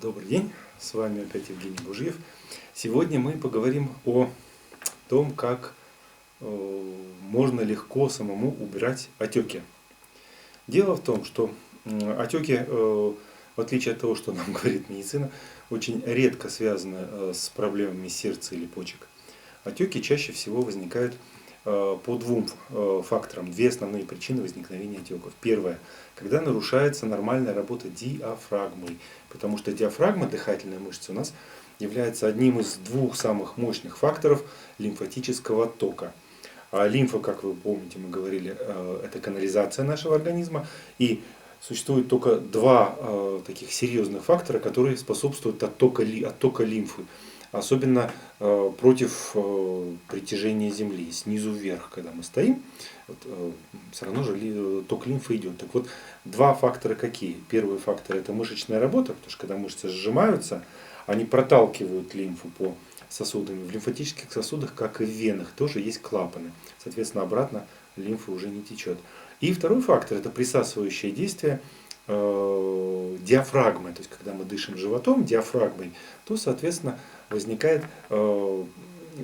Добрый день, с вами опять Евгений Бужьев. Сегодня мы поговорим о том, как можно легко самому убирать отеки. Дело в том, что отеки, в отличие от того, что нам говорит медицина, очень редко связаны с проблемами сердца или почек. Отеки чаще всего возникают по двум факторам. Две основные причины возникновения отеков. Первое, когда нарушается нормальная работа диафрагмы, потому что диафрагма, дыхательная мышца, у нас является одним из двух самых мощных факторов лимфатического оттока. А лимфа, как вы помните, мы говорили, это канализация нашего организма. И существует только два таких серьезных фактора, которые способствуют оттоку лимфы. Особенно против притяжения Земли, снизу вверх, когда мы стоим, все равно же ток лимфы идет. Так вот, два фактора какие? Первый фактор — это мышечная работа, потому что когда мышцы сжимаются, они проталкивают лимфу по сосудам. В лимфатических сосудах, как и в венах, тоже есть клапаны. Соответственно, обратно лимфа уже не течет. И второй фактор — это присасывающее действие диафрагмы. То есть, когда мы дышим животом, диафрагмой, то, соответственно, возникает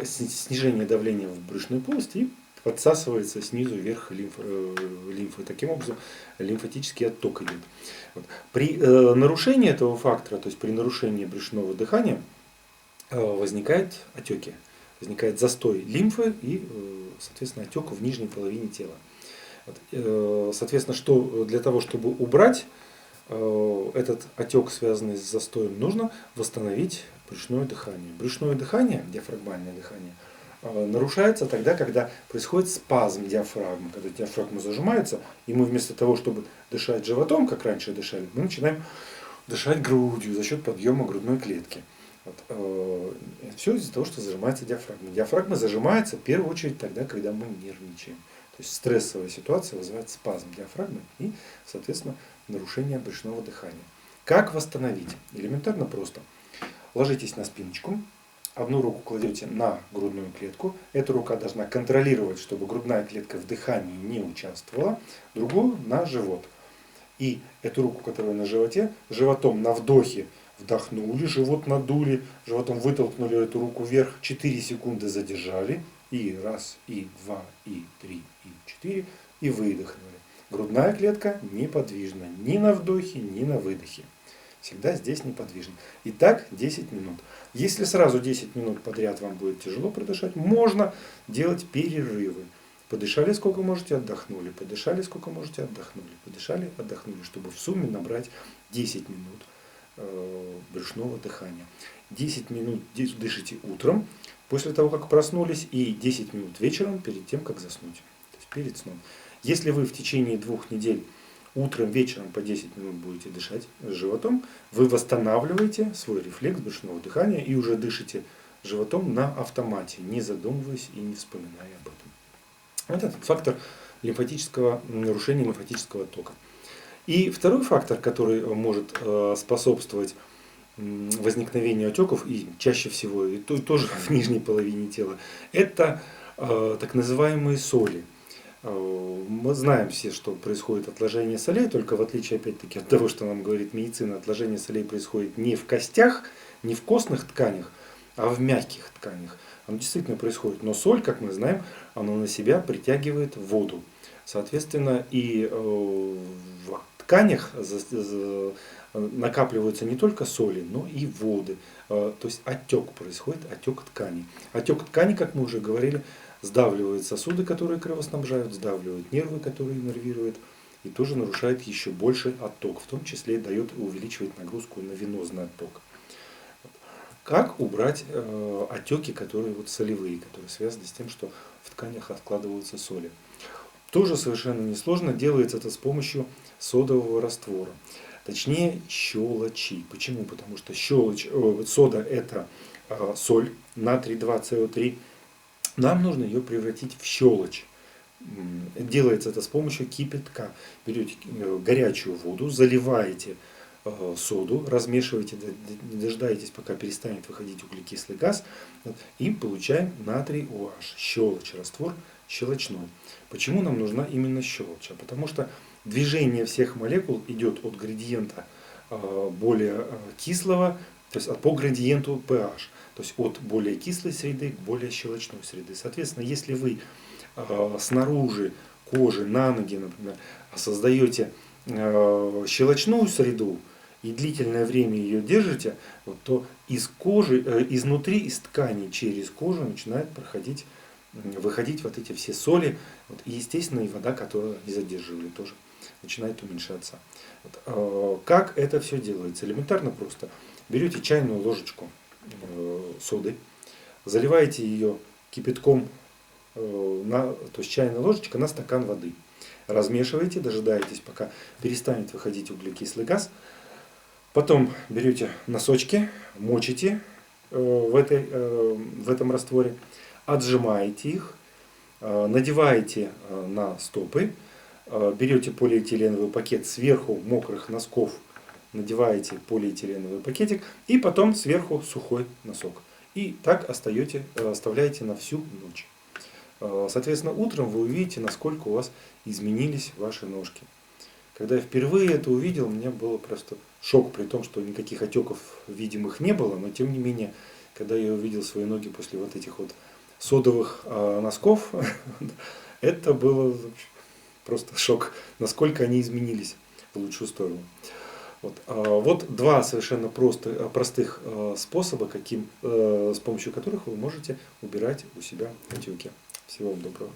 снижение давления в брюшной полости и подсасывается снизу вверх лимфа. Таким образом, лимфатический отток идет. Вот. При нарушении этого фактора, то есть при нарушении брюшного дыхания, возникают отеки. Возникает застой лимфы и, соответственно, отек в нижней половине тела. Соответственно, что для того, чтобы убрать этот отек, связанный с застоем, нужно восстановить брюшное дыхание. Брюшное дыхание, диафрагмальное дыхание, нарушается тогда, когда происходит спазм диафрагмы. Когда диафрагма зажимается, и мы вместо того, чтобы дышать животом, как раньше дышали, мы начинаем дышать грудью за счет подъема грудной клетки. Все из-за того, что зажимается диафрагма. Диафрагма зажимается в первую очередь тогда, когда мы нервничаем. То есть стрессовая ситуация вызывает спазм диафрагмы и, соответственно, нарушение брюшного дыхания. Как восстановить? Элементарно просто. Ложитесь на спиночку, одну руку кладете на грудную клетку, эта рука должна контролировать, чтобы грудная клетка в дыхании не участвовала, другую на живот. И эту руку, которая на животе, животом на вдохе вдохнули, живот надули, животом вытолкнули эту руку вверх, 4 секунды задержали, и раз, и два, и три, и четыре, и выдохнули. Грудная клетка неподвижна ни на вдохе, ни на выдохе. Всегда здесь неподвижна. И так 10 минут. Если сразу 10 минут подряд вам будет тяжело продышать, можно делать перерывы. Подышали сколько можете, отдохнули. Подышали сколько можете, отдохнули. Подышали, отдохнули, чтобы в сумме набрать 10 минут брюшного дыхания. 10 минут дышите утром, после того, как проснулись, и 10 минут вечером, перед тем, как заснуть. То есть перед сном. Если вы в течение 2 недель утром, вечером по 10 минут будете дышать животом, вы восстанавливаете свой рефлекс брюшного дыхания и уже дышите животом на автомате, не задумываясь и не вспоминая об этом. Вот этот фактор нарушения лимфатического тока. И второй фактор, который может способствовать возникновению отеков, и чаще всего и тоже в нижней половине тела, это так называемые соли. Мы знаем все, что происходит отложение солей, только в отличие опять-таки от того, что нам говорит медицина, отложение солей происходит не в костях, не в костных тканях, а в мягких тканях. Оно действительно происходит, но соль, как мы знаем, она на себя притягивает воду. Соответственно, и в тканях накапливаются не только соли, но и воды. То есть отек происходит, отек ткани. Отек ткани, как мы уже говорили, сдавливает сосуды, которые кровоснабжают, сдавливает нервы, которые нервируют, и тоже нарушает еще больше отток, в том числе увеличивает нагрузку на венозный отток. Как убрать отеки, которые солевые, которые связаны с тем, что в тканях откладываются соли? Тоже совершенно несложно, делается это с помощью содового раствора. Точнее, щелочи. Почему? Потому что сода – это соль, натрий 2СО3. Нам нужно ее превратить в щелочь. Делается это с помощью кипятка. Берете горячую воду, заливаете соду, размешиваете, дожидаетесь, пока перестанет выходить углекислый газ, и получаем натрий OH, щелочь, раствор щелочной. Почему нам нужна именно щелочь? Потому что движение всех молекул идет от градиента более кислого, то есть по градиенту pH, то есть от более кислой среды к более щелочной среды. Соответственно, если вы снаружи кожи, на ноги, например, создаете щелочную среду и длительное время ее держите, вот, то из кожи, изнутри, из тканей через кожу начинает выходить вот эти все соли, вот, и естественно и вода, которую не задерживали, тоже начинает уменьшаться. Вот, как это все делается? Элементарно просто. Берете чайную ложечку соды, заливаете ее кипятком, то есть чайная ложечка на стакан воды. Размешиваете, дожидаетесь, пока перестанет выходить углекислый газ. Потом берете носочки, мочите в этом растворе, отжимаете их, надеваете на стопы, берете полиэтиленовый пакет, сверху мокрых носков надеваете полиэтиленовый пакетик и потом сверху сухой носок. И так оставляете на всю ночь. Соответственно, утром вы увидите, насколько у вас изменились ваши ножки. Когда я впервые это увидел, у меня был просто шок, при том, что никаких отеков видимых не было, но тем не менее, когда я увидел свои ноги после вот этих вот содовых носков, это было просто шок, насколько они изменились в лучшую сторону. Вот два совершенно простых способа, с помощью которых вы можете убирать у себя отеки. Всего вам доброго.